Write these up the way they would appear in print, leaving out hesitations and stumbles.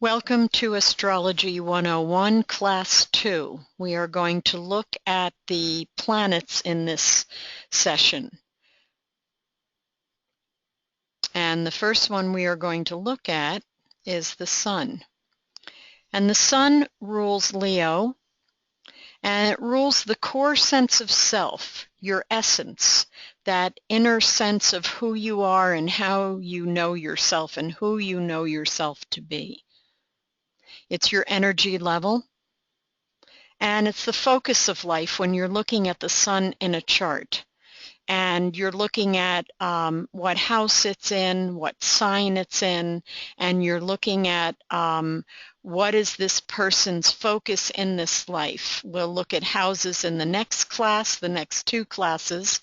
Welcome to Astrology 101, Class 2. We are going to look at the planets in this session. And the first one we are going to look at is the Sun. And the Sun rules Leo, and it rules the core sense of self, your essence, that inner sense of who you are and how you know yourself and who you know yourself to be. It's your energy level. And it's the focus of life when you're looking at the Sun in a chart. And you're looking at what house it's in, what sign it's in, and you're looking at what is this person's focus in this life. We'll look at houses in the next class, the next two classes,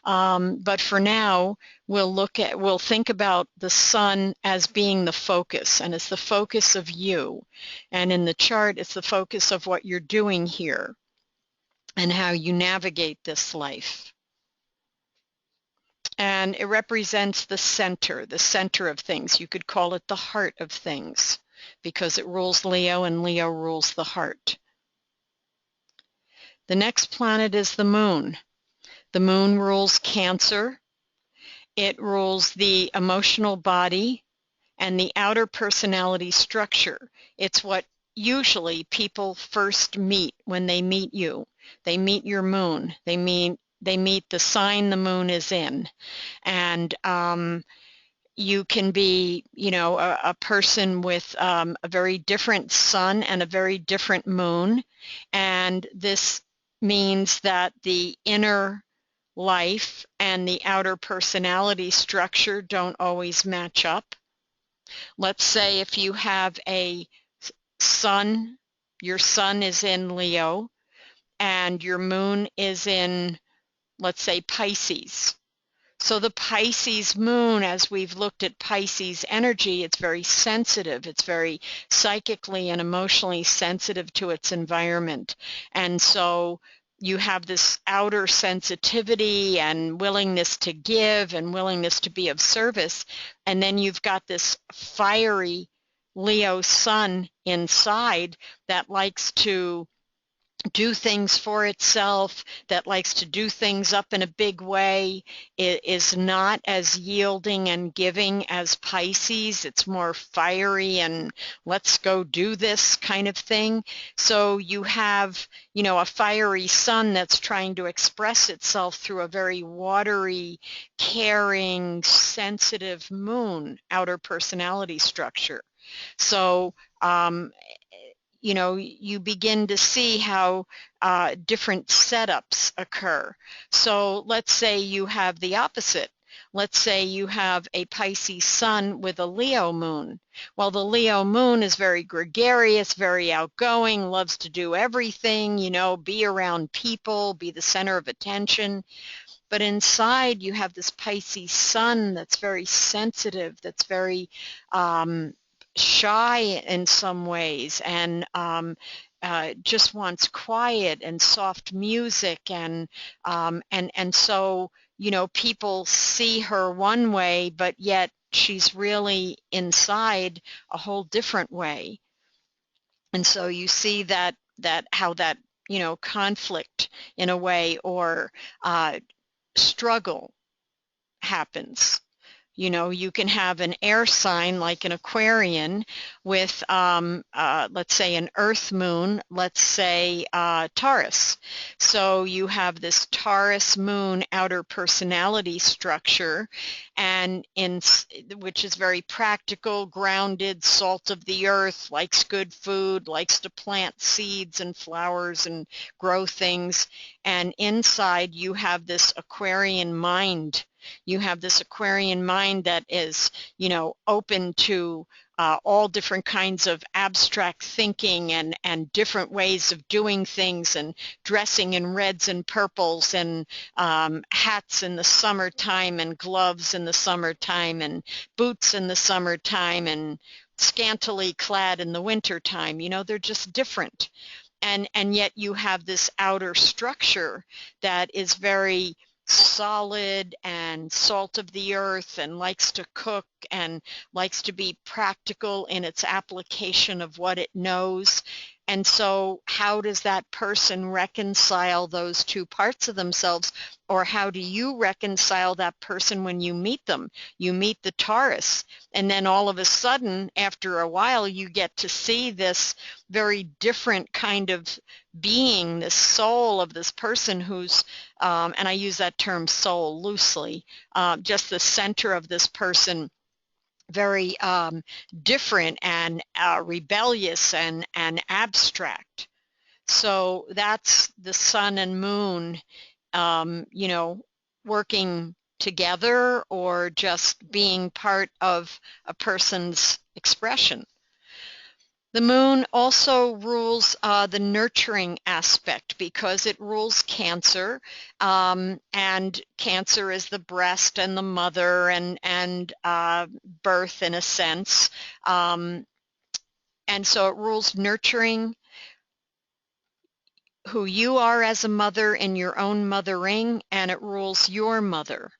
but for now we'll think about the Sun as being the focus, and it's the focus of you. And in the chart, it's the focus of what you're doing here and how you navigate this life. And it represents the center of things. You could call it the heart of things because it rules Leo and Leo rules the heart. The next planet is the Moon. The Moon rules Cancer. It rules the emotional body and the outer personality structure. It's what usually people first meet when they meet you. They meet your moon. They meet the sign the moon is in. And you can be, a person with a very different sun and a very different moon. And this means that the inner life and the outer personality structure don't always match up. Let's say if you have a sun, your sun is in Leo, and your moon is in, let's say, Pisces. So the Pisces moon, as we've looked at Pisces energy, it's very sensitive. It's very psychically and emotionally sensitive to its environment. And so you have this outer sensitivity and willingness to give and willingness to be of service. And then you've got this fiery Leo sun inside that likes to do things for itself, that likes to do things up in a big way. It is not as yielding and giving as Pisces. It's more fiery and let's go do this kind of thing. So you have, a fiery sun that's trying to express itself through a very watery, caring, sensitive moon, outer personality structure. So you begin to see how different setups occur. So let's say you have the opposite. Let's say you have a Pisces sun with a Leo moon. Well, the Leo moon is very gregarious, very outgoing, loves to do everything, be around people, be the center of attention. But inside you have this Pisces sun that's very sensitive, that's very shy in some ways, and just wants quiet and soft music, and so people see her one way, but yet she's really inside a whole different way. And so you see that how that conflict in a way, or struggle happens. You can have an air sign like an Aquarian with, let's say, an Earth moon, let's say Taurus. So you have this Taurus moon outer personality structure, and which is very practical, grounded, salt of the earth, likes good food, likes to plant seeds and flowers and grow things. And inside you have this Aquarian mind. You have this Aquarian mind that is, open to all different kinds of abstract thinking and different ways of doing things, and dressing in reds and purples, and hats in the summertime, and gloves in the summertime, and boots in the summertime, and scantily clad in the wintertime. They're just different. And yet you have this outer structure that is very solid and salt of the earth and likes to cook and likes to be practical in its application of what it knows. And so how does that person reconcile those two parts of themselves, or how do you reconcile that person when you meet them? You meet the Taurus, and then all of a sudden, after a while, you get to see this very different kind of being, this soul of this person who's, and I use that term soul loosely, just the center of this person, very different and rebellious and abstract. So that's the sun and moon, you know, working together or just being part of a person's expression. The moon also rules the nurturing aspect because it rules Cancer, and Cancer is the breast and the mother and birth in a sense, and so it rules nurturing, who you are as a mother in your own mothering, and it rules your mother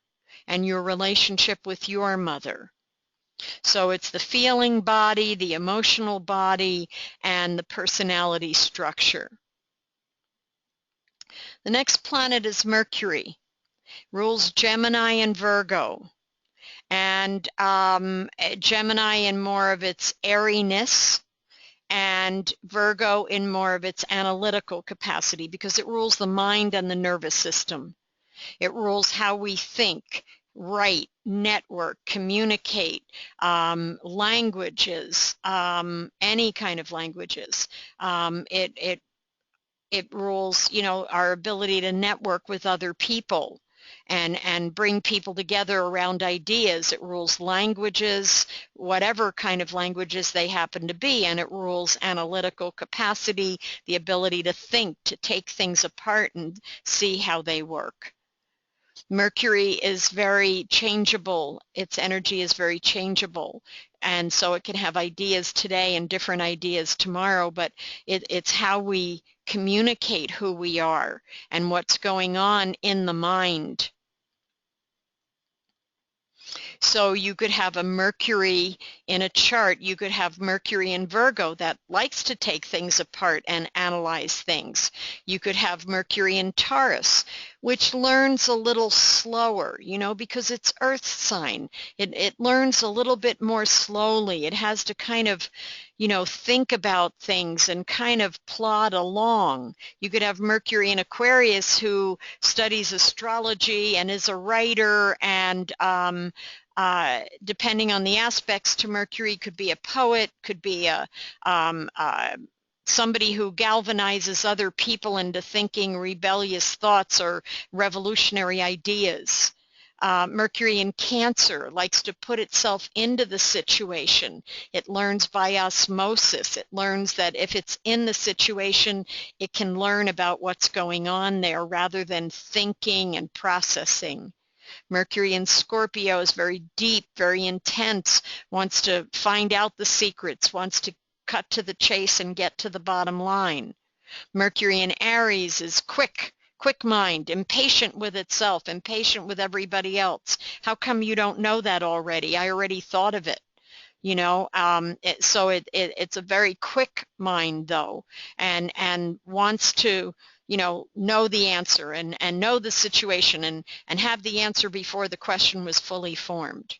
and your relationship with your mother. So it's the feeling body, the emotional body, and the personality structure. The next planet is Mercury, rules Gemini and Virgo. And Gemini in more of its airiness, and Virgo in more of its analytical capacity, because it rules the mind and the nervous system. It rules how we think, write, network, communicate, languages, any kind of languages. It rules, you know, our ability to network with other people and bring people together around ideas. It rules languages, whatever kind of languages they happen to be, and it rules analytical capacity, the ability to think, to take things apart and see how they work. Mercury is very changeable. Its energy is very changeable. And so it can have ideas today and different ideas tomorrow, but it's how we communicate who we are and what's going on in the mind. So you could have a Mercury in a chart. You could have Mercury in Virgo that likes to take things apart and analyze things. You could have Mercury in Taurus, which learns a little slower, you know, because it's Earth sign. It learns a little bit more slowly. It has to kind of, you know, think about things and kind of plod along. You could have Mercury in Aquarius, who studies astrology and is a writer, and depending on the aspects to Mercury, could be a poet, could be a somebody who galvanizes other people into thinking rebellious thoughts or revolutionary ideas. Mercury in Cancer likes to put itself into the situation. It learns by osmosis. It learns that if it's in the situation, it can learn about what's going on there rather than thinking and processing. Mercury in Scorpio is very deep, very intense, wants to find out the secrets, wants to cut to the chase and get to the bottom line. Mercury in Aries is quick mind, impatient with itself, impatient with everybody else. How come you don't know that already? I already thought of it. You know, it's a very quick mind, though, and wants to, you know the answer and know the situation and have the answer before the question was fully formed.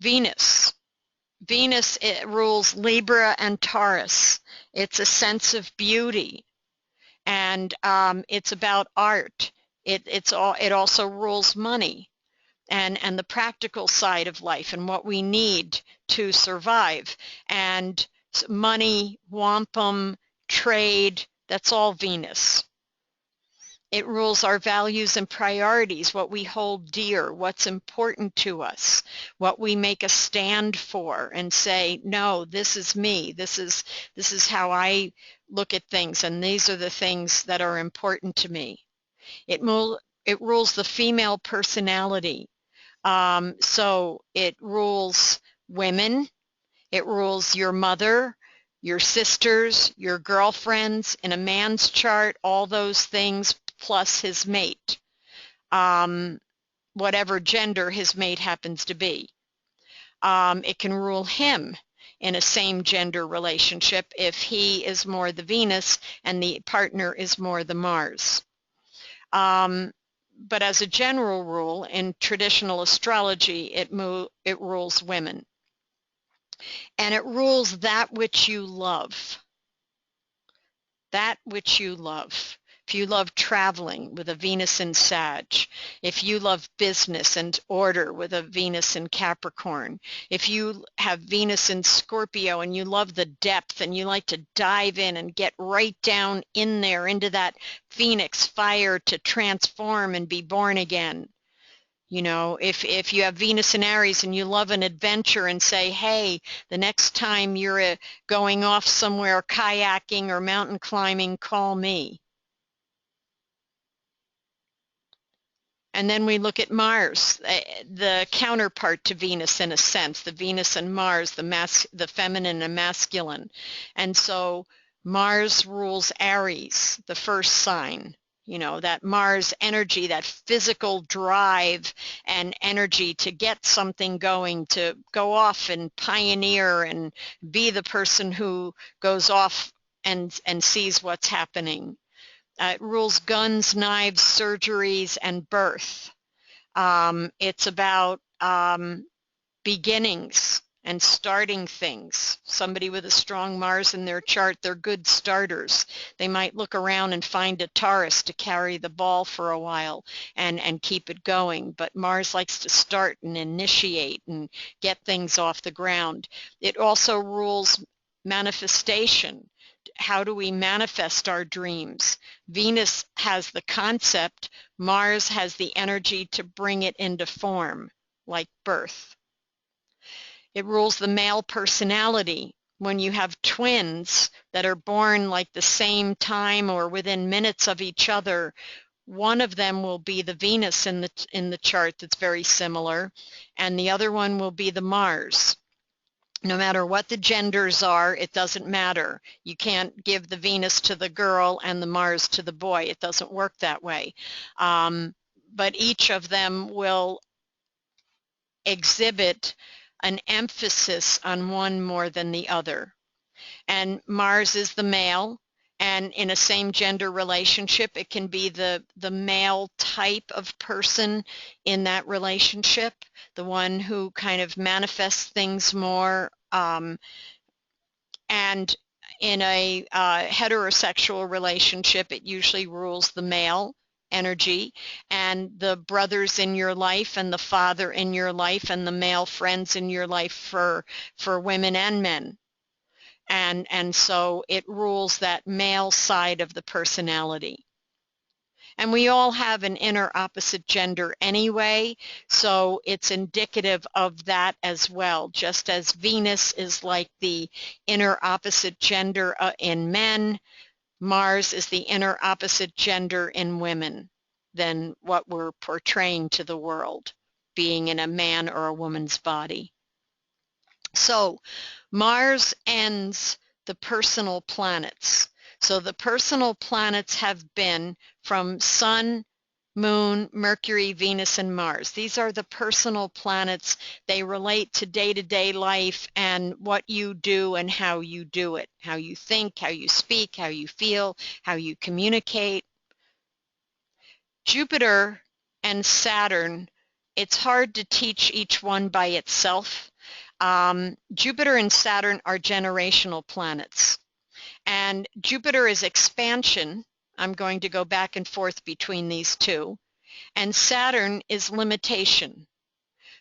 Venus. Venus, it rules Libra and Taurus. It's a sense of beauty, and it's about art. It also rules money and the practical side of life and what we need to survive. And money, wampum, trade, that's all Venus. It rules our values and priorities, what we hold dear, what's important to us, what we make a stand for and say, no, this is me, this is how I look at things, and these are the things that are important to me. It rules the female personality. So it rules women, it rules your mother, your sisters, your girlfriends. In a man's chart, all those things plus his mate, whatever gender his mate happens to be. It can rule him in a same gender relationship if he is more the Venus and the partner is more the Mars. But as a general rule, in traditional astrology, it rules women. And it rules that which you love. That which you love. If you love traveling with a Venus in Sag, if you love business and order with a Venus in Capricorn, if you have Venus in Scorpio and you love the depth and you like to dive in and get right down in there into that phoenix fire to transform and be born again. You know, if you have Venus in Aries and you love an adventure and say, hey, the next time you're going off somewhere kayaking or mountain climbing, call me. And then we look at Mars, the counterpart to Venus in a sense, the Venus and Mars, the feminine and masculine. And so Mars rules Aries, the first sign. You know, that Mars energy, that physical drive and energy to get something going, to go off and pioneer and be the person who goes off and sees what's happening. It rules guns, knives, surgeries, and birth. It's about beginnings and starting things. Somebody with a strong Mars in their chart, they're good starters. They might look around and find a Taurus to carry the ball for a while and keep it going. But Mars likes to start and initiate and get things off the ground. It also rules manifestation. How do we manifest our dreams? Venus has the concept. Mars has the energy to bring it into form, like birth. It rules the male personality. When you have twins that are born like the same time or within minutes of each other, one of them will be the Venus in the chart that's very similar, and the other one will be the Mars. No matter what the genders are, it doesn't matter. You can't give the Venus to the girl and the Mars to the boy. It doesn't work that way. But each of them will exhibit an emphasis on one more than the other. And Mars is the male, and in a same gender relationship, it can be the male type of person in that relationship, the one who kind of manifests things more. And in a heterosexual relationship, it usually rules the male energy, and the brothers in your life and the father in your life and the male friends in your life for women and men. And so it rules that male side of the personality. And we all have an inner opposite gender anyway, so it's indicative of that as well. Just as Venus is like the inner opposite gender in men, Mars is the inner opposite gender in women than what we're portraying to the world, being in a man or a woman's body. So Mars ends the personal planets. So the personal planets have been from Sun, Moon, Mercury, Venus, and Mars. These are the personal planets. They relate to day-to-day life and what you do and how you do it, how you think, how you speak, how you feel, how you communicate. Jupiter and Saturn, it's hard to teach each one by itself. Jupiter and Saturn are generational planets. And Jupiter is expansion. I'm going to go back and forth between these two. And Saturn is limitation.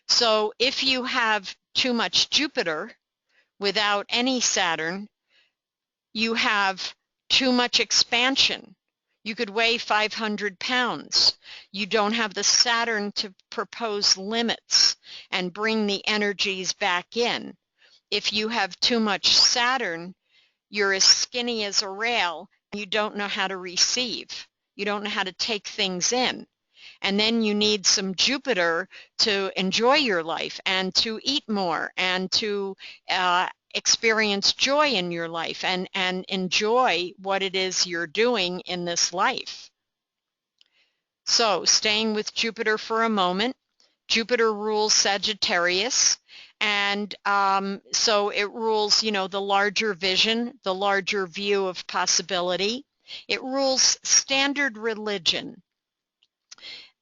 So if you have too much Jupiter without any Saturn, you have too much expansion. You could weigh 500 pounds. You don't have the Saturn to propose limits and bring the energies back in. If you have too much Saturn, you're as skinny as a rail. You don't know how to receive. You don't know how to take things in. And then you need some Jupiter to enjoy your life and to eat more and to experience joy in your life and enjoy what it is you're doing in this life. So staying with Jupiter for a moment, Jupiter rules Sagittarius, and so it rules, the larger vision, the larger view of possibility. It rules standard religion,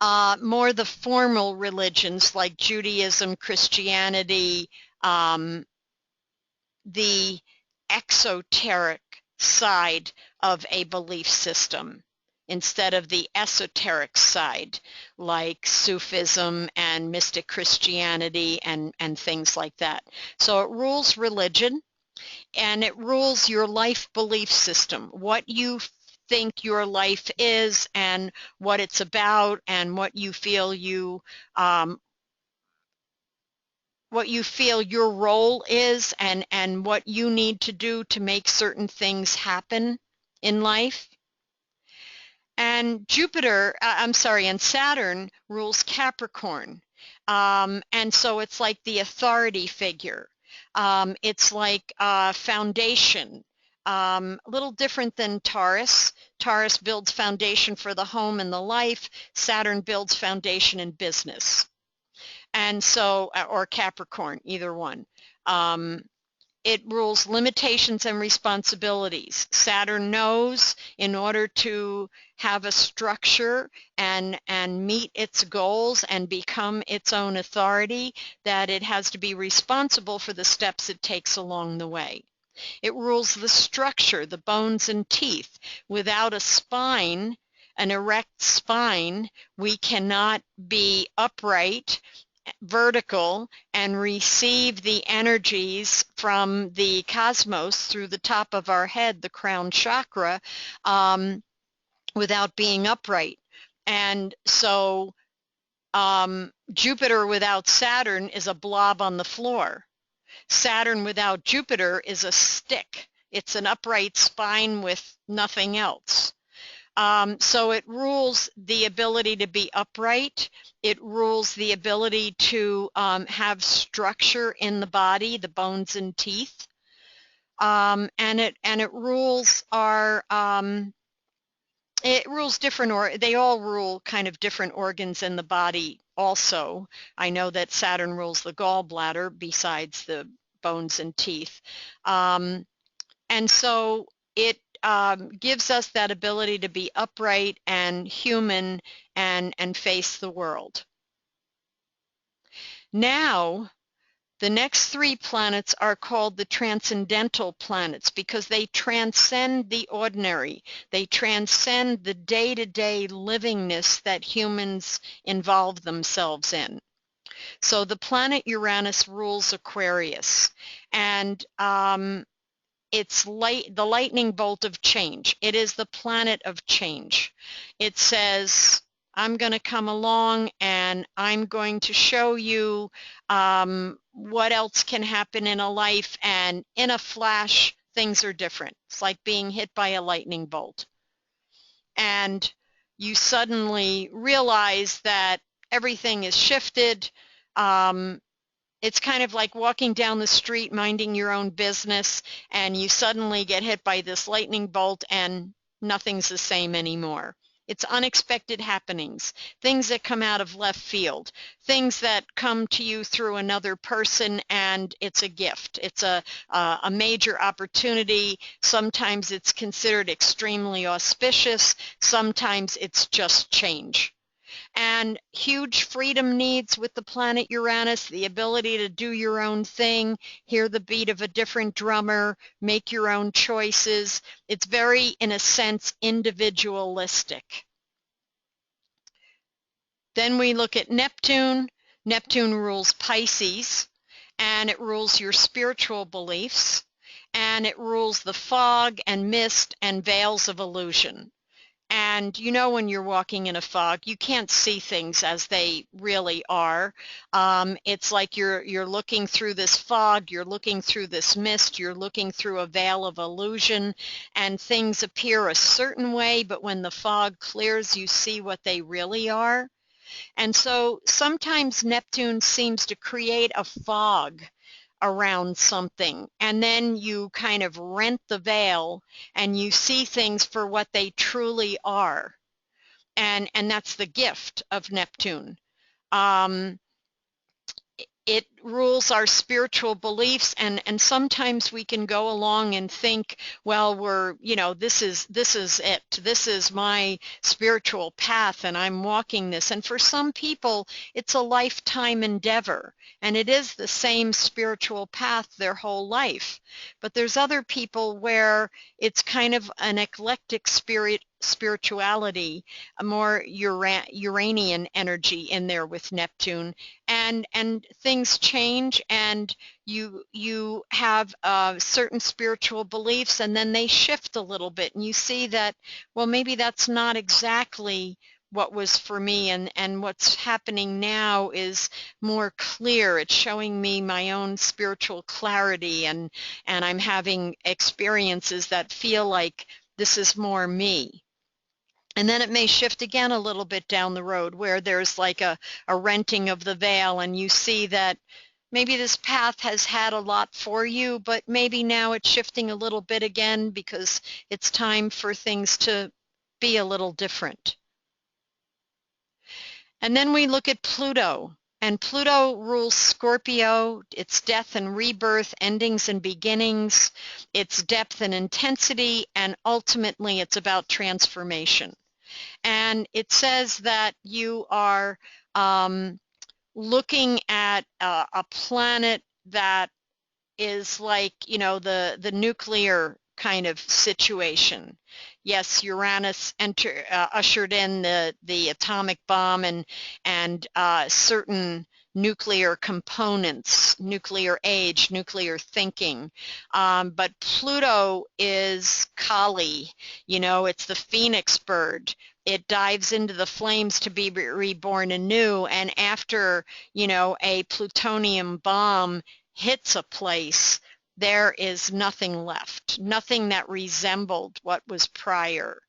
more the formal religions like Judaism, Christianity, um, the exoteric side of a belief system instead of the esoteric side like Sufism and mystic Christianity and things like that. So it rules religion, and it rules your life belief system, what you think your life is and what it's about and what you feel your role is and what you need to do to make certain things happen in life. And and Saturn rules Capricorn. And so it's like the authority figure. It's like foundation. A little different than Taurus. Taurus builds foundation for the home and the life. Saturn builds foundation in business. And so, or Capricorn, either one. It rules limitations and responsibilities. Saturn knows in order to have a structure and meet its goals and become its own authority, that it has to be responsible for the steps it takes along the way. It rules the structure, the bones and teeth. Without a spine, an erect spine, we cannot be upright, vertical, and receive the energies from the cosmos through the top of our head, the crown chakra, without being upright. And so Jupiter without Saturn is a blob on the floor. Saturn without Jupiter is a stick. It's an upright spine with nothing else. So it rules the ability to be upright. It rules the ability to have structure in the body, the bones and teeth. And it rules they all rule kind of different organs in the body also. I know that Saturn rules the gallbladder besides the bones and teeth. And so it gives us that ability to be upright and human and face the world. Now, the next three planets are called the transcendental planets because they transcend the ordinary. They transcend the day-to-day livingness that humans involve themselves in. So the planet Uranus rules Aquarius, and it's the lightning bolt of change. It is the planet of change. It says, I'm going to come along and I'm going to show you what else can happen in a life, and in a flash, things are different. It's like being hit by a lightning bolt. And you suddenly realize that everything is shifted. It's kind of like walking down the street minding your own business, and you suddenly get hit by this lightning bolt and nothing's the same anymore. It's unexpected happenings, things that come out of left field, things that come to you through another person, and it's a gift. It's a major opportunity. Sometimes it's considered extremely auspicious. Sometimes it's just change. And huge freedom needs with the planet Uranus, the ability to do your own thing, hear the beat of a different drummer, make your own choices. It's very, in a sense, individualistic. Then we look at Neptune. Neptune rules Pisces, and it rules your spiritual beliefs, and it rules the fog and mist and veils of illusion. And you know, when you're walking in a fog, you can't see things as they really are. It's like you're looking through this fog, you're looking through this mist, you're looking through a veil of illusion, and things appear a certain way, but when the fog clears, you see what they really are. And so sometimes Neptune seems to create a fog around something, and then you kind of rent the veil and you see things for what they truly are. and that's the gift of Neptune. Um, it rules our spiritual beliefs, and sometimes we can go along and think, well, this is it, this is my spiritual path and I'm walking this. And for some people it's a lifetime endeavor, and it is the same spiritual path their whole life. But there's other people where it's kind of an eclectic spirituality, a more Uranian energy in there with Neptune, and things change, and you have certain spiritual beliefs, and then they shift a little bit, and you see that, well, maybe that's not exactly what was for me, and what's happening now is more clear. It's showing me my own spiritual clarity, and I'm having experiences that feel like this is more me. And then it may shift again a little bit down the road where there's like a renting of the veil, and you see that maybe this path has had a lot for you, but maybe now it's shifting a little bit again because it's time for things to be a little different. And then we look at Pluto. And Pluto rules Scorpio. It's death and rebirth, endings and beginnings. It's depth and intensity, and ultimately it's about transformation. And it says that you are looking at a planet that is like, the nuclear kind of situation. Yes, Uranus ushered in the atomic bomb and certain nuclear components, nuclear age, nuclear thinking. But Pluto is Kali, it's the phoenix bird. It dives into the flames to be reborn anew, and after, a plutonium bomb hits a place, there is nothing left, nothing that resembled what was prior.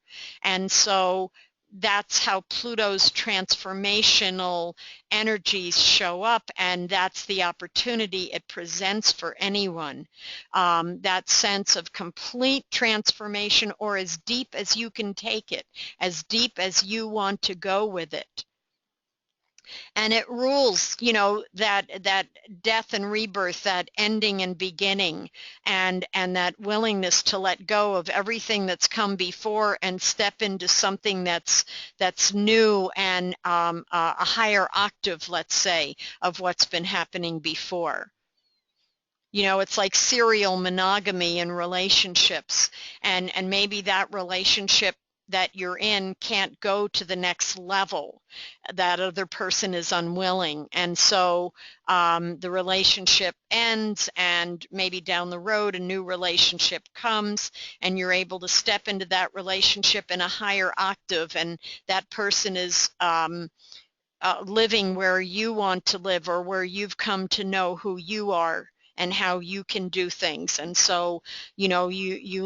And so that's how Pluto's transformational energies show up, and that's the opportunity it presents for anyone. That sense of complete transformation, or as deep as you can take it, as deep as you want to go with it. And it rules, that death and rebirth, that ending and beginning, and that willingness to let go of everything that's come before and step into something that's new, and a higher octave, let's say, of what's been happening before. It's like serial monogamy in relationships, and maybe that relationship that you're in can't go to the next level. That other person is unwilling, and so the relationship ends, and maybe down the road a new relationship comes, and you're able to step into that relationship in a higher octave, and that person is living where you want to live, or where you've come to know who you are and how you can do things. And so, you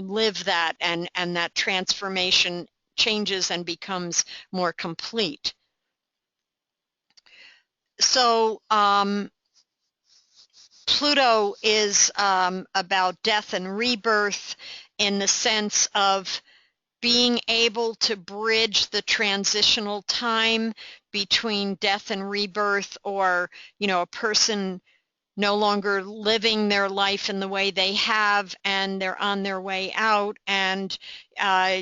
live that, and that transformation changes and becomes more complete. So Pluto is about death and rebirth, in the sense of being able to bridge the transitional time between death and rebirth, or a person no longer living their life in the way they have, and they're on their way out, and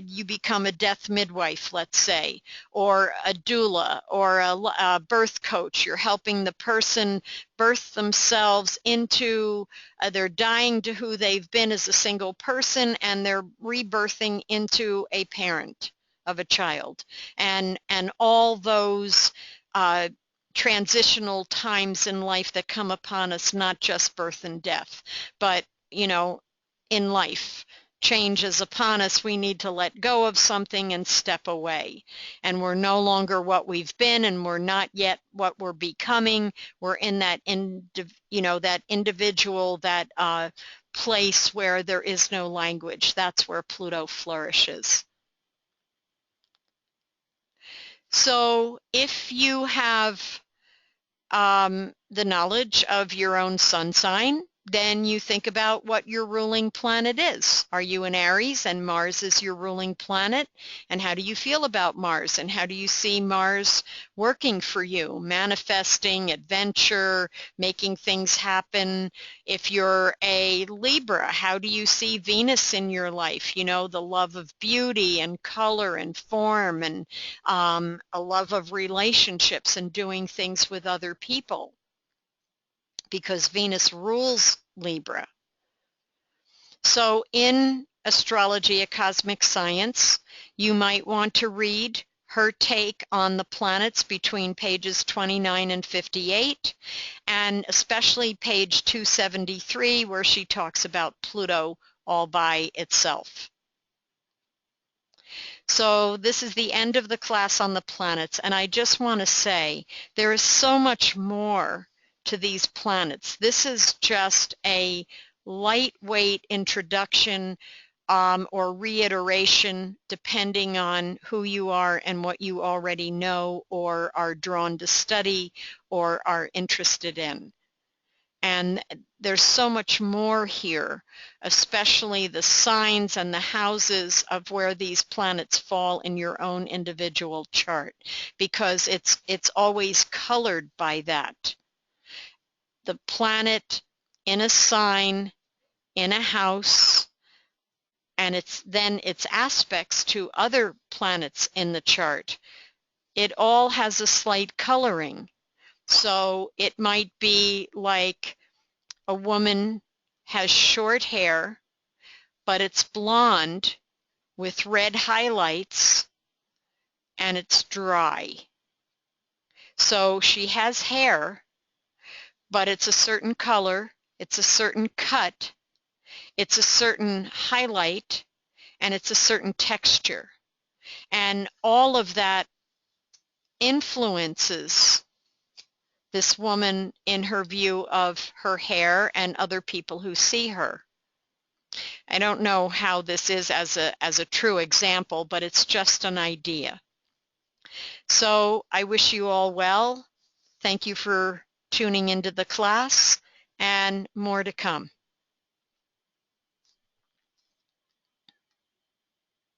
you become a death midwife, let's say, or a doula, or a birth coach. You're helping the person birth themselves into, they're dying to who they've been as a single person, and they're rebirthing into a parent of a child. And all those transitional times in life that come upon us, not just birth and death, but in life, change is upon us. We need to let go of something and step away, and we're no longer what we've been, and we're not yet what we're becoming. We're in that that individual, that place where there is no language. That's where Pluto flourishes. So if you have the knowledge of your own sun sign, then you think about what your ruling planet is. Are you in Aries and Mars is your ruling planet? And how do you feel about Mars? And how do you see Mars working for you? Manifesting, adventure, making things happen. If you're a Libra, how do you see Venus in your life? You know, the love of beauty and color and form, and a love of relationships and doing things with other people, because Venus rules Libra. So in Astrology, a Cosmic Science, you might want to read her take on the planets between pages 29 and 58, and especially page 273, where she talks about Pluto all by itself. So this is the end of the class on the planets, and I just want to say there is so much more to these planets. This is just a lightweight introduction or reiteration, depending on who you are and what you already know or are drawn to study or are interested in. And there's so much more here, especially the signs and the houses of where these planets fall in your own individual chart, because it's always colored by that. The planet in a sign, in a house, and its aspects to other planets in the chart. It all has a slight coloring. So it might be like a woman has short hair, but it's blonde with red highlights, and it's dry. So she has hair, but it's a certain color, it's a certain cut, it's a certain highlight, and it's a certain texture. And all of that influences this woman in her view of her hair and other people who see her. I don't know how this is as a true example, but it's just an idea. So I wish you all well. Thank you for tuning into the class, and more to come.